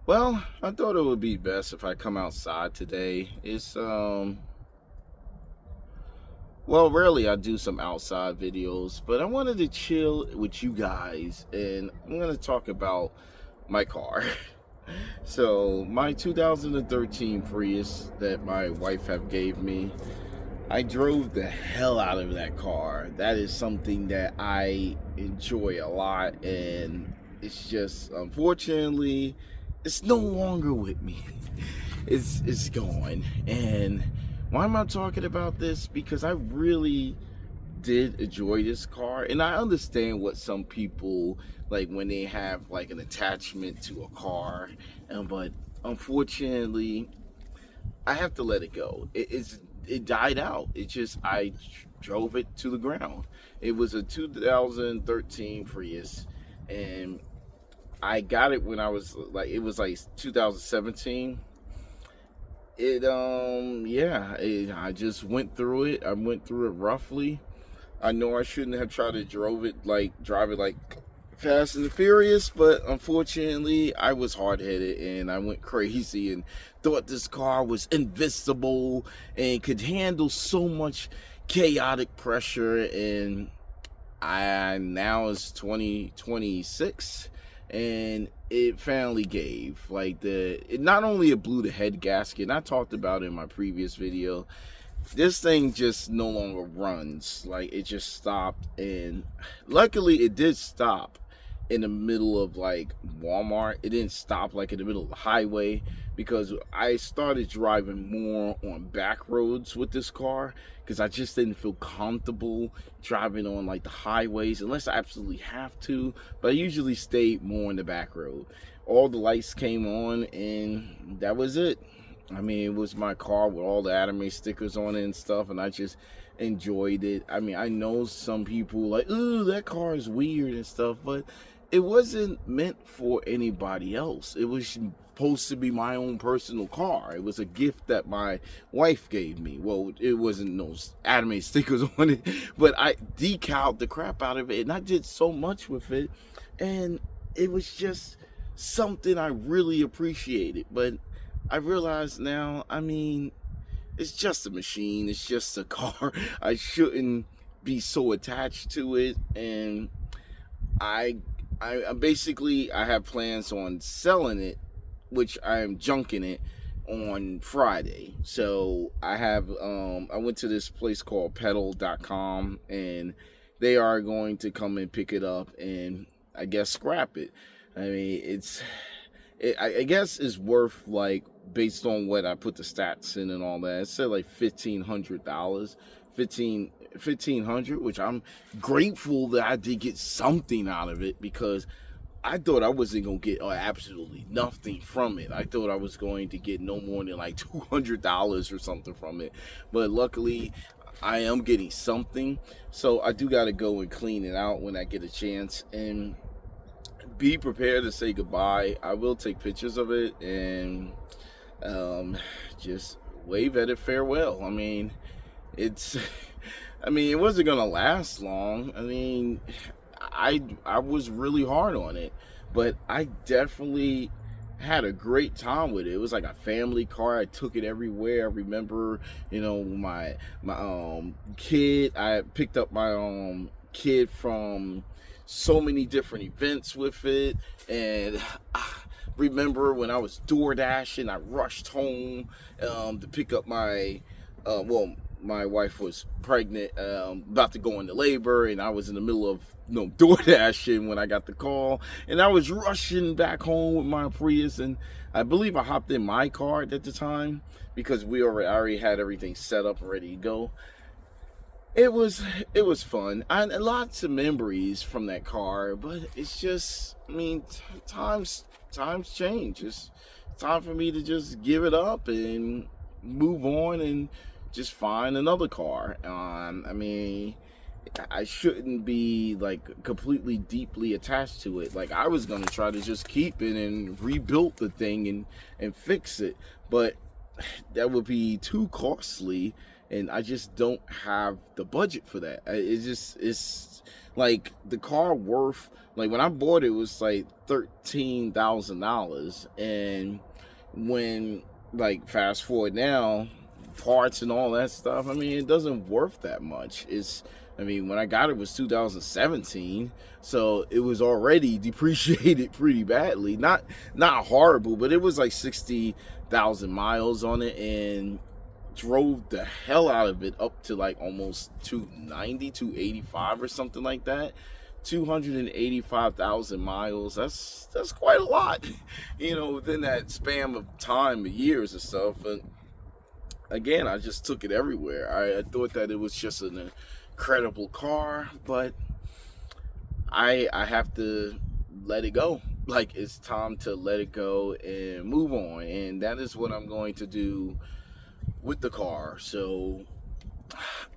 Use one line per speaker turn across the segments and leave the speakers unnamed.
Well, I thought it would be best if I come outside today. Well, rarely I do some outside videos, but I wanted to chill with you guys and I'm going to talk about my car. So, my 2013 Prius that my wife have gave me, I drove the hell out of that car. That is something that I enjoy a lot, and it's just unfortunately it's no longer with me. It's gone. And why am I talking about this? Because I really did enjoy this car, and I understand what some people like when they have like an attachment to a car, but unfortunately I have to let it go. It died out. It just I drove it to the ground. It was a 2013 Prius, and I got it when I was like it was like 2017. I just went through it. I went through it roughly. I know I shouldn't have tried to drive it like Fast and the Furious, but unfortunately, I was hard headed and I went crazy and thought this car was invincible and could handle so much chaotic pressure. And I now it's 2026 and it finally gave. It not only it blew the head gasket, and I talked about it in my previous video, this thing just no longer runs. Like, it just stopped, and luckily it did stop in the middle of like Walmart. It didn't stop like in the middle of the highway, because I started driving more on back roads with this car because I just didn't feel comfortable driving on like the highways unless I absolutely have to. But I usually stayed more on the back road. All the lights came on and that was it. I mean, it was my car with all the anime stickers on it and stuff, and I just enjoyed it. I mean, I know some people like, ooh, that car is weird and stuff, but it wasn't meant for anybody else. It was supposed to be my own personal car. It was a gift that my wife gave me. Well, it wasn't no anime stickers on it, but I decaled the crap out of it, and I did so much with it, and it was just something I really appreciated. But I realize now, I mean, it's just a machine. It's just a car. I shouldn't be so attached to it. And I basically, I have plans on selling it, which I am junking it on Friday. So I went to this place called pedal.com, and they are going to come and pick it up and I guess scrap it. I mean, I guess it's worth, like, based on what I put the stats in and all that, it said like $1,500, 1500, which I'm grateful that I did get something out of it, because I thought I wasn't gonna get absolutely nothing from it. I thought I was going to get no more than like $200 or something from it, but luckily I am getting something. So I do got to go and clean it out when I get a chance, and be prepared to say goodbye. I will take pictures of it and just wave at it farewell. I mean, it's I mean, it wasn't gonna last long. I mean, I was really hard on it, but I definitely had a great time with it. It was like a family car. I took it everywhere. I remember, my kid. I picked up my kid from so many different events with it, and remember when I was door dashing, I rushed home to pick up my wife was pregnant, about to go into labor, and I was in the middle of door dashing when I got the call, and I was rushing back home with my Prius, and I believe I hopped in my car at the time because I already had everything set up and ready to go. It was fun. Lots of memories from that car, but it's just, I mean, times change. It's time for me to just give it up and move on and just find another car. I mean, I shouldn't be like completely deeply attached to it. Like, I was gonna try to just keep it and rebuild the thing and fix it, but that would be too costly, and I just don't have the budget for that. It's like the car worth, like when I bought it, it was like $13,000, and when, like, fast forward now, parts and all that stuff, I mean, it doesn't worth that much. I mean, when I got it was 2017, so it was already depreciated pretty badly. Not horrible, but it was like 60,000 miles on it, and drove the hell out of it up to like almost 290, 285 or something like that. 285,000 miles. That's quite a lot, within that span of time, of years and stuff. But again, I just took it everywhere. I thought that it was just an incredible car, but I have to let it go. Like, it's time to let it go and move on, and that is what I'm going to do with the car. So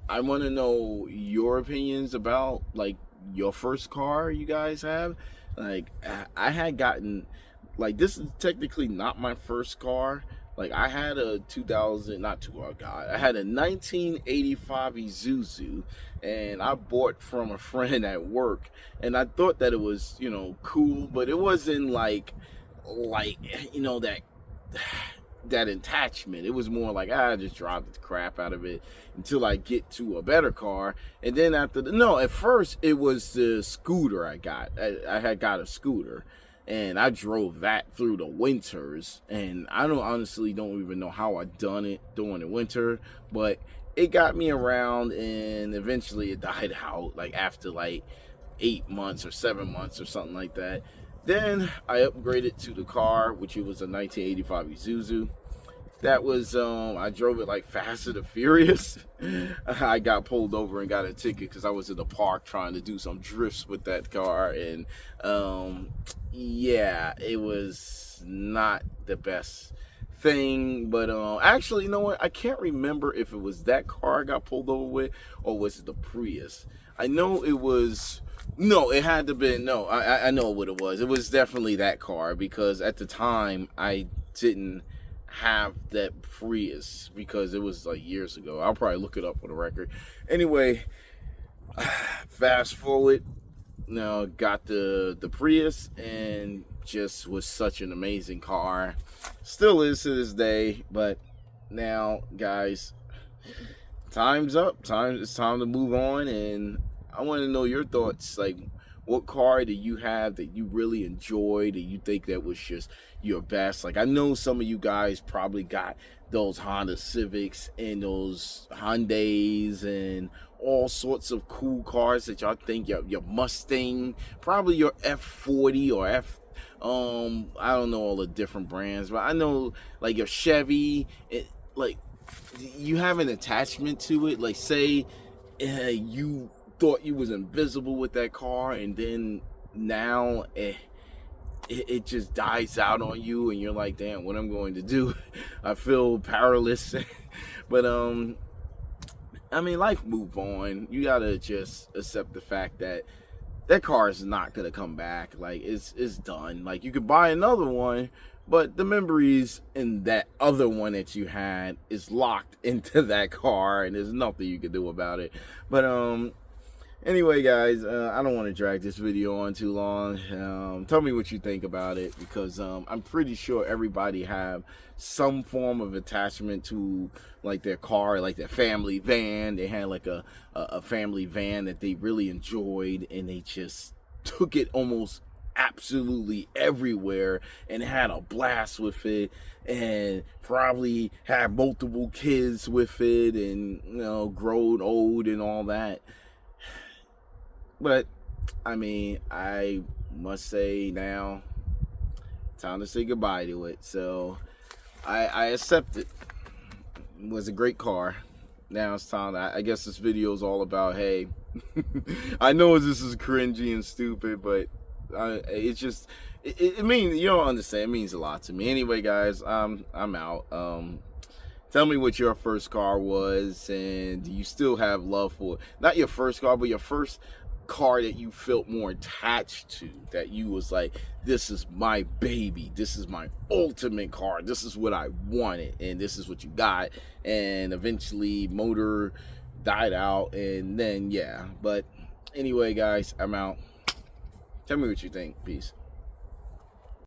I want to know your opinions about, like, your first car you guys have. Like, I had gotten, like, this is technically not my first car. Like, I had a 1985 Isuzu, and I bought from a friend at work, and I thought that it was, cool, but it wasn't like that attachment. It was more like, I just drive the crap out of it until I get to a better car. And then at first it was the scooter I got. I had got a scooter, and I drove that through the winters, and I honestly don't even know how I done it during the winter, but it got me around, and eventually it died out, like after like 8 months or 7 months or something like that. Then I upgraded to the car, which it was a 1985 Isuzu. That was, I drove it like Fast and the Furious. I got pulled over and got a ticket because I was in the park trying to do some drifts with that car. And, yeah, it was not the best thing. But actually, you know what? I can't remember if it was that car I got pulled over with, or was it the Prius. I know it was... No, it had to be... No, I know what it was. It was definitely that car, because at the time, I didn't have that Prius, because it was like years ago. I'll probably look it up for the record. Anyway, fast forward, got the Prius, and just was such an amazing car. Still is to this day. But now, guys, time's up. It's time to move on, and I want to know your thoughts. Like, what car do you have that you really enjoyed, that you think that was just your best? Like, I know some of you guys probably got those Honda Civics and those Hyundais and all sorts of cool cars that y'all think, your Mustang, probably your F40 or I don't know all the different brands, but I know, like, your Chevy, like, you have an attachment to it. Like, say you thought you was invisible with that car, and then now it just dies out on you, and you're like, damn, what I'm going to do? I feel powerless. But I mean, life move on. You gotta just accept the fact that that car is not gonna come back. Like, it's done. Like, you could buy another one, but the memories in that other one that you had is locked into that car, and there's nothing you can do about it. But anyway, guys, I don't want to drag this video on too long. Tell me what you think about it, because I'm pretty sure everybody have some form of attachment to, like, their car, like their family van. They had like a family van that they really enjoyed, and they just took it almost absolutely everywhere and had a blast with it, and probably had multiple kids with it, and grown old and all that. But I mean, I must say now, time to say goodbye to it. So I accept it. It was a great car. Now it's time. I guess this video is all about, hey, I know this is cringy and stupid, but it's just, it means, you don't understand. It means a lot to me. Anyway, guys, I'm out. Tell me what your first car was, and do you still have love for, not your first car, but your first car that you felt more attached to, that you was like, this is my baby, this is my ultimate car, this is what I wanted, and this is what you got. And eventually motor died out, and then, yeah. But Anyway, guys, I'm out. Tell me what you think. Peace.